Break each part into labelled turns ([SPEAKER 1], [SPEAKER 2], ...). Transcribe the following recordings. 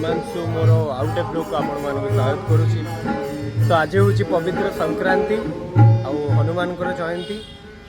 [SPEAKER 1] हिमांशु मोर आउटे blog को आपण मान स्वागत करुच्ची। तो आज हूँ पवित्र संक्रांति आउ हनुमान जयंती।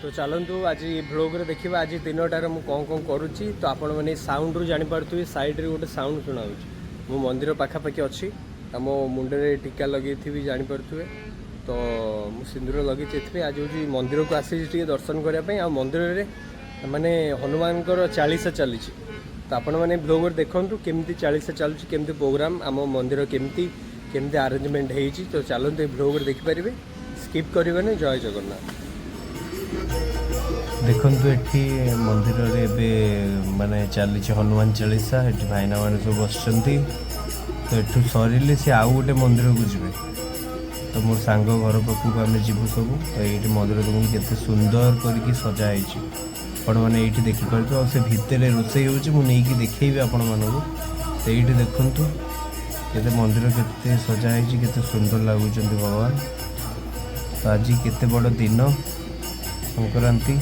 [SPEAKER 1] तो चलतु आज ब्लॉग रे देखा आज दिनटार मुझे कौन कौन करुच्ची। तो आपण मैंने साउंड रू जापे साइड रे गोटे साउंड शुणा मु मंदिर पाखापाखि अच्छी मो मुंडे टीका लगे जापे। तो मु सिंदूर लगे आज हूँ मंदिर को आसी दर्शन करने आ मंदिर रे माने हनुमान 40 चली। तो आपण मैंने ब्लॉग देखूँ केमती 40 चलुची केमती प्रोग्राम आम मंदिर केमती केमती अरेंजमेंट होती। तो चलते ब्लॉग देखिपारे स्किप करें। जय जगन्नाथ। देखु ये मंदिर रे माने चली हनुमान 40 ये भाईना मैंने सब बस। तो ये सरिले सी आउ गोटे मंदिर को जी। तो मोर सांग घर पाखक आम जीवु सब। तो ये मंदिर तुमको केते सुंदर करके सजाई आपण मैंने ये देखिपार आ से भितर रोषे होगी देखी आपण मानू। तो ये देखु ये मंदिर केते सजाई केते सुंदर लगुच भगवान। तो आज केते बड़ दिन संक्रांति।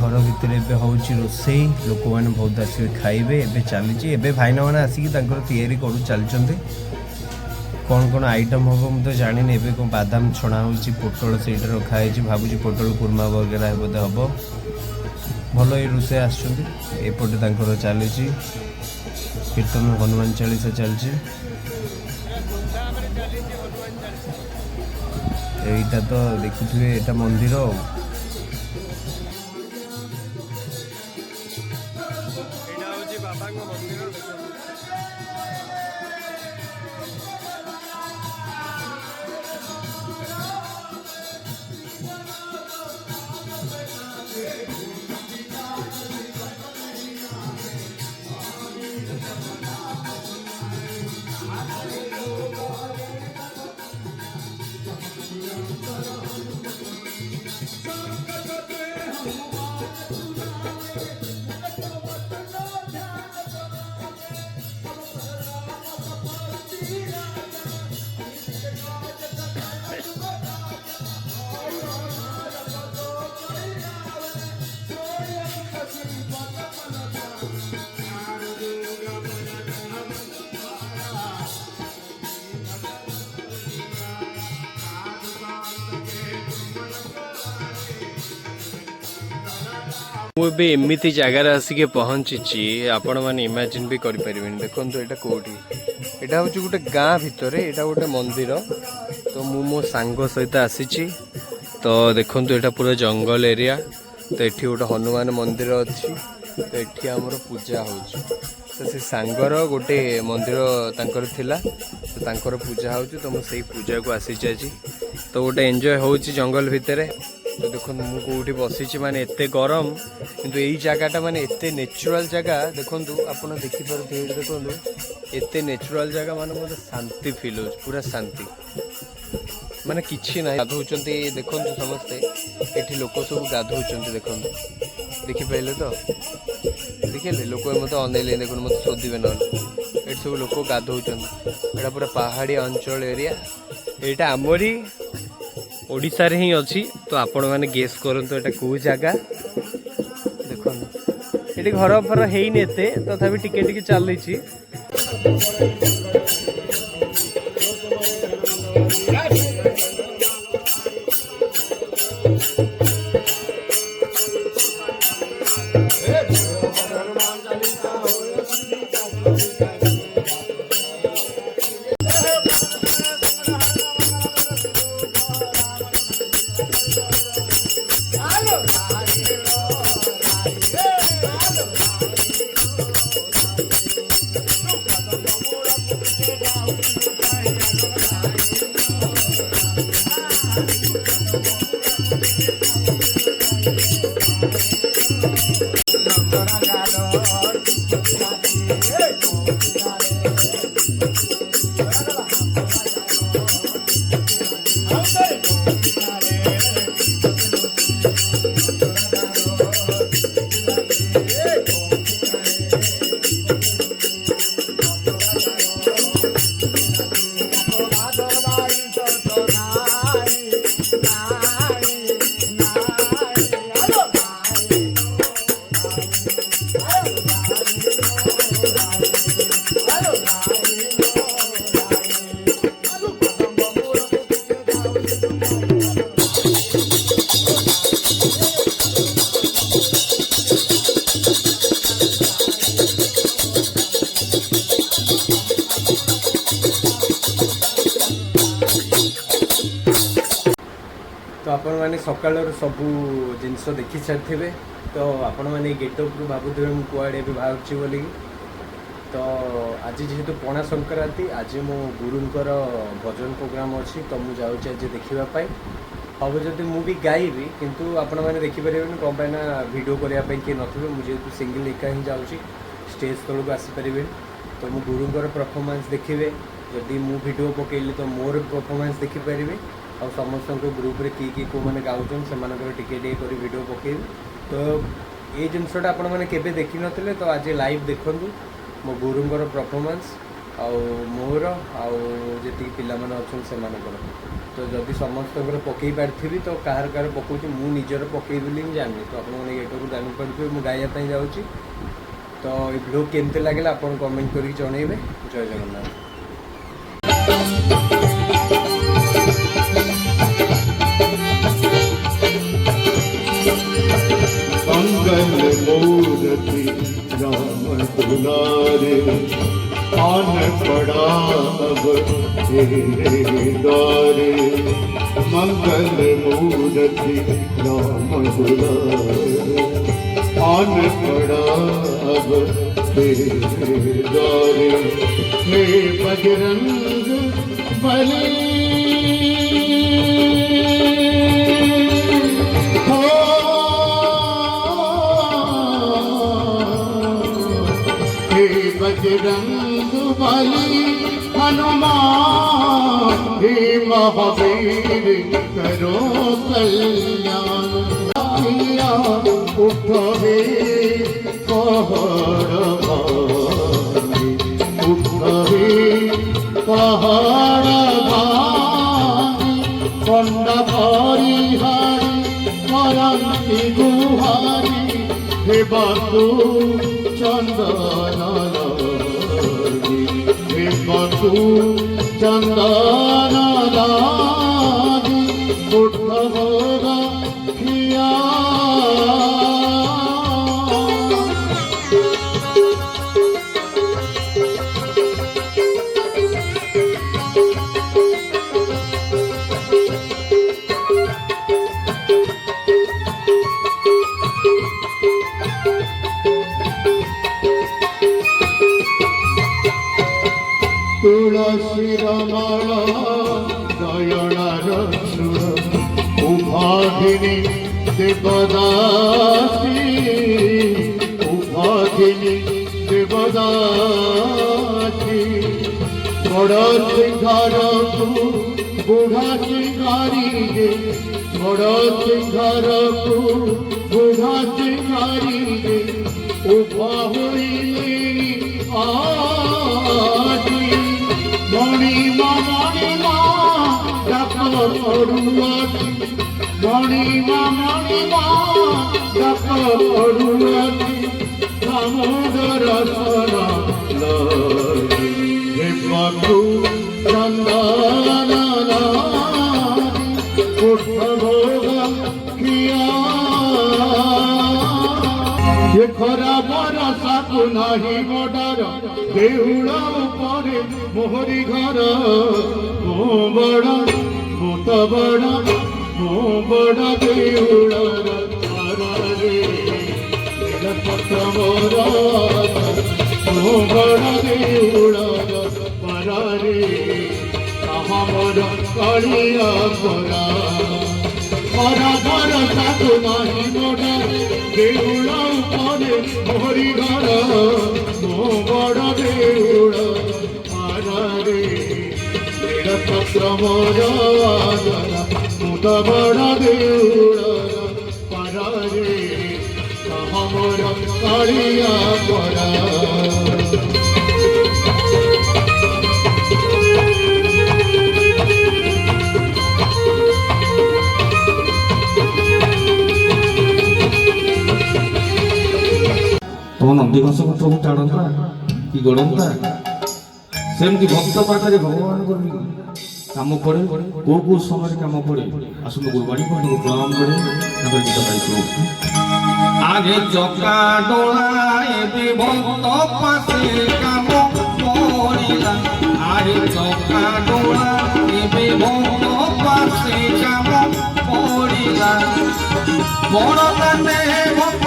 [SPEAKER 1] घर भितर एबे होची रोसई लोक मैंने बहुत आसिक खाइबे। एबे चली एबे भाईना मैंने आसिक तैयारी करू चलते। कौन कौन आइटम हम मुझे जानी। एबे कौन बादाम छणा होची पोटल से रखाई भावुची पोटल कुर्मा वगैरह बोधे हम भल ये रोसे आसपटे चली कीर्तन हनुमान 40 चलची। यहीटा तो देखुए यहाँ मंदिर मुझे एमती जगार आसिक पहुँची आपण मैंने इमेजिन भी करें। देखो यहाँ कौटी यहाँ हूँ गोटे गाँ भितर यहाँ गोटे मंदिर। तो मु मो सांग सहित आसी। तो देखो यहाँ पूरा जंगल एरिया। तो ये गोटे हनुमान मंदिर अच्छी। तो ये आमर पूजा हो। तो से सांगर गोटे मंदिर तांकर थिला। तो तांकर पूजा हो। तो मुझे पूजा को आसी आज। तो गोटे एंजॉय हो जंगल भितर। तो देखो मु कौटी बसी माने एते गरम किंतु यही जगहटा माने एते नेचुरल जगह। देखो आप देखिपे देखो एते नेचुरल जगह माने मतलब शांति फील हो पूरा शांति माने किछि ना गाधौचंती। देखो समस्ते एठी लोक सब गाधौचंती। देखो देखिपारे तो देखिए लोक मत अनेले देखो मत शोधे ना ये सब लोक गाधौचंती। एटा पूरा पहाड़ी अंचल एरिया। यहाँ आमरी ओडिशा रे ही अच्छी। तो आपण मैंने गेस करंतु एटा को जगह देखो ये घर फर है तथापि टिके टिके चली। तो आपण मैंने सकाल सबू जिनस देखी सारी तो आपण मैंने गेटअप भावुवे मुझे कुआड़े भी बाहर बोली तो आज जेहेतु पणा संक्रांति आज मो गुरुंकर भजन प्रोग्राम अच्छी तो मुझे जाऊँच आज देखापी हम जदि मुझे गायबी किंतु आपण मैंने देखिपारे कौन पाई ना भिड करने किए नथिबे मुझे सिंगल एका ही जाऊँगी स्टेज तलक आसीपारे तो मो गुरुंकर परफॉर्मेंस देखिए जदि मु वीडियो पकेली तो मोर परफॉर्मेंस देखिपारे और समस्त ग्रुप रे किए कौ मैंने गाँव से टिके कर वीडियो पकेबी तो ये जिनसटा आपण मैंने केबे देखि नथिले तो आज लाइव देखूँ मो गुरुंकर परफॉर्मेंस आउ मोर आउ जी पिला अच्छा से तो जदि समस्त पकई पारि तो कहार कहार पकाऊँ मु निजर पकई बोली जानी तो आपने ये जानीपे मुझे गाइबा जाऊँगी तो ये भिडियो केमती लगे आप कमेंट करके जनइबे। जय जगन्नाथ।
[SPEAKER 2] मंगल मूर्ति राम दुलारे आन पड़ा अब तेरे द्वारे मंगल मूर्ति राम दुलारे आन पड़ा अब तेरे द्वारे हे बजरंग बली बजरंग बली हनुमान हे महावीर करो कल्याण उठे पहाड़ उठे पहाड़ कंडा भारी हारी करंती गुहारी हे बातू चंदन हे बातू चंदन उठ होगा किया तुलसी रमण दयणार उभागिनी देवदासी उभागिनी देवदासी बड़ सिंगार को बुढ़ा सिंगारी गे बड़ सिंगार को बुढ़ा सिंगारी गे उभा हुई आजी मणिमा मणिमा जप पड़ुअती मणिमा जप पड़ुअती दामोदर दर्शन लगी ରଘୁ ଚନ୍ଦନ ଉଠ ଭୋଗ ଖିଆ ଏ ଖରା ବରଷାକୁ ନାହିଁ ବଡ଼ର ଦେଉଳ ଉପରେ ମୋହରି ଘର ମୁଁ ବଡ଼ ମୁଁ ତ ବଡ଼ ମୁଁ ବଡ଼ ଦେଉଳର ଘରରେ ପତ୍ର ମୋର ମୁଁ ବଡ଼ ଦେଉଳର ପରରେ ତାହା ମୋର କଳିଆ ପରା ଖରା ବରଷାକୁ ନାହିଁ ବଡ଼ ଦେଉଳ ଉପରେ ମୋହରି ଘର ମୁଁ ବଡ଼ ଦେଉଳ ପାରରେ ପତ୍ର ମୋର ମୁଁ ତ ବଡ଼ ଦେଉଳର ପାରରେ ତାହା ମୋର କାଳିଆ ପରା
[SPEAKER 3] ତମ ନନ୍ଦିଘୋଷ ପତ୍ରକୁ ଟାଣନ୍ତା କି ଗୋଡ଼ନ୍ତା ସେମିତି ଭକ୍ତ ପାଖରେ ଭଗବାନଙ୍କର କାମ ପଡ଼େ କୋଉ କୋଉ ସମୟରେ କାମ ପଡ଼େ ଆସନ୍ତୁ ଗୁରୁବାଣୀ ପଣ୍ଡକୁ ପ୍ରଣାମ କରି ତାଙ୍କର ଗୀତ ଗାଇଛୁ। ଆଗେ ଚକା ଡୋଳା ଏବେ ଭକ୍ତ ପାଖେ କାମ ପଡ଼ିଲା ଆଗେ ଚକା ଡୋଳା ଏବେ ଭକ୍ତ ପାଖେ କାମ ପଡ଼ିଲା ବଡ଼ ଦାଣ୍ଡେ ଭକ୍ତ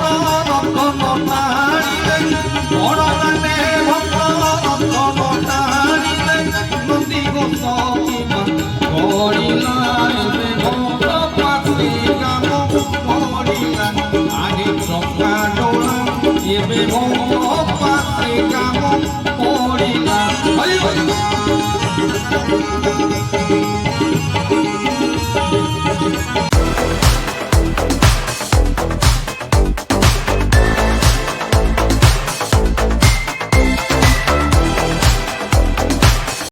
[SPEAKER 3] ରତନ ଟାଣିଲେ ବଡ଼ ଦାଣ୍ଡେ ଭକ୍ତ ରତନ ଟାଣିଲେ ନନ୍ଦିଘୋଷ ପଡ଼ିଲା ଏବେ ଭକ୍ତ ପାଖେ କାମ ପଡ଼ିଲା ଆଗେ ଚକା ଡୋଳା ଏବେ ଭକ୍ତ ପାଖେ କାମ ପଡ଼ିଲା।